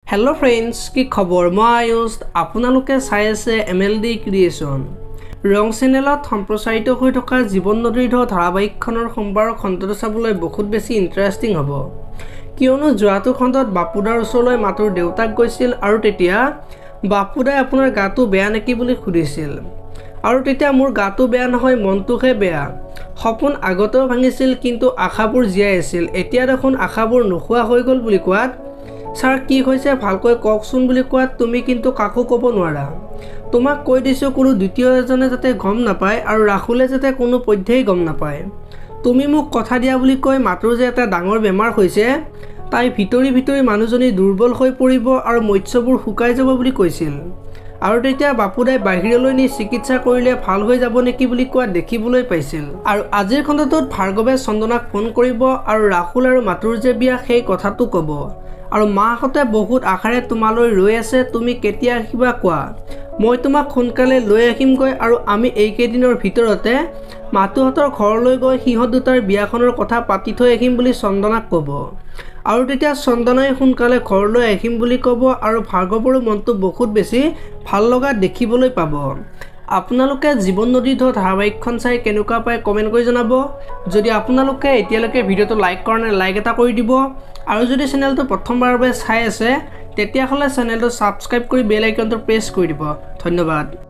Hello friends की खबर मैं आयुष आपनालोके चाই আছে MLD क्रिएशन रং चेनेলত सम्प्रसारित হৈ থকা জীৱন নদীৰ ঢৌ ধাৰাবাহিকখনৰ সোমবাৰৰ খণ্ডটো চাবলৈ বহুত বেছি ইন্টাৰেষ্টিং হ'ব কিয়নো যোৱাটো খণ্ডত বাপুদাৰ ওচৰলৈ মাতুৰ দেউতাক গৈছিল আৰু তেতিয়া বাপুদাই আপোনাৰ গাটো বেয়া নেকি বুলি সুধিছিল আৰু তেতিয়া মোৰ গাটো বেয়া নহয় মনটোহে বেয়া সপোন আগতেও ভাঙিছিল কিন্তু আশাবোৰ জীয়াই আছিল এতিয়া দেখোন আশাবোৰ নোখোৱা হৈ গ'ল বুলি কোৱাত ছাৰ কি হৈছে ভালকৈ কওকচোন বুলি কোৱাত তুমি কিন্তু কাকো ক'ব নোৱাৰা তোমাক কৈ দিছো কোনো দ্বিতীয় এজনে যাতে গম নাপায় আৰু ৰাহুলে যাতে কোনো পধ্যেই গম নাপায় তুমি মোক কথা দিয়া বুলি কৈ মাতুৰ যে এটা ডাঙৰ বেমাৰ হৈছে তাই ভিতৰি ভিতৰি মানুহজনী দুৰ্বল হৈ পৰিব আৰু মৎস্যবোৰ শুকাই যাব বুলি কৈছিল আৰু তেতিয়া বাপুদাই বাহিৰলৈ নি চিকিৎসা কৰিলে ভাল হৈ যাব নেকি বুলি কোৱা দেখিবলৈ পাইছিল আৰু আজিৰ খণ্ডটোত ভাৰ্গৱে চন্দনাক ফোন কৰিব আৰু ৰাহুল আৰু মাতুৰ যে বিয়া সেই কথাটো ক'ব আৰু মাহঁতে বহুত আশাৰে তোমালৈ ৰৈ আছে তুমি কেতিয়া আহিবা কোৱা মই তোমাক সোনকালে লৈ আহিমগৈ আৰু আমি এই কেইদিনৰ ভিতৰতে মাতুহঁতৰ ঘৰলৈ গৈ সিহঁত দুটাৰ বিয়াখনৰ কথা পাতি থৈ আহিম বুলি চন্দনাক ক'ব আৰু তেতিয়া চন্দনাই সোনকালে ঘৰলৈ আহিম বুলি ক'ব আৰু ভাৰ্গৱৰ মনটো বহুত বেছি ভাল লগা দেখিবলৈ পাব আপোনালোকে জীৱন নদীৰ ঢৌ ধাৰাবাহিকখন চাই কেনেকুৱা পায় কমেণ্ট কৰি জনাব যদি আপোনালোকে এতিয়ালৈকে ভিডিঅ'টো লাইক কৰা নাই লাইক এটা কৰি দিব আৰু যদি চেনেলটো প্ৰথমবাৰৰ বাবে চাই আছে তেতিয়াহ'লে চেনেলটো ছাবস্ক্ৰাইব কৰি বেল আইকনটো প্ৰেছ কৰি দিব ধন্যবাদ।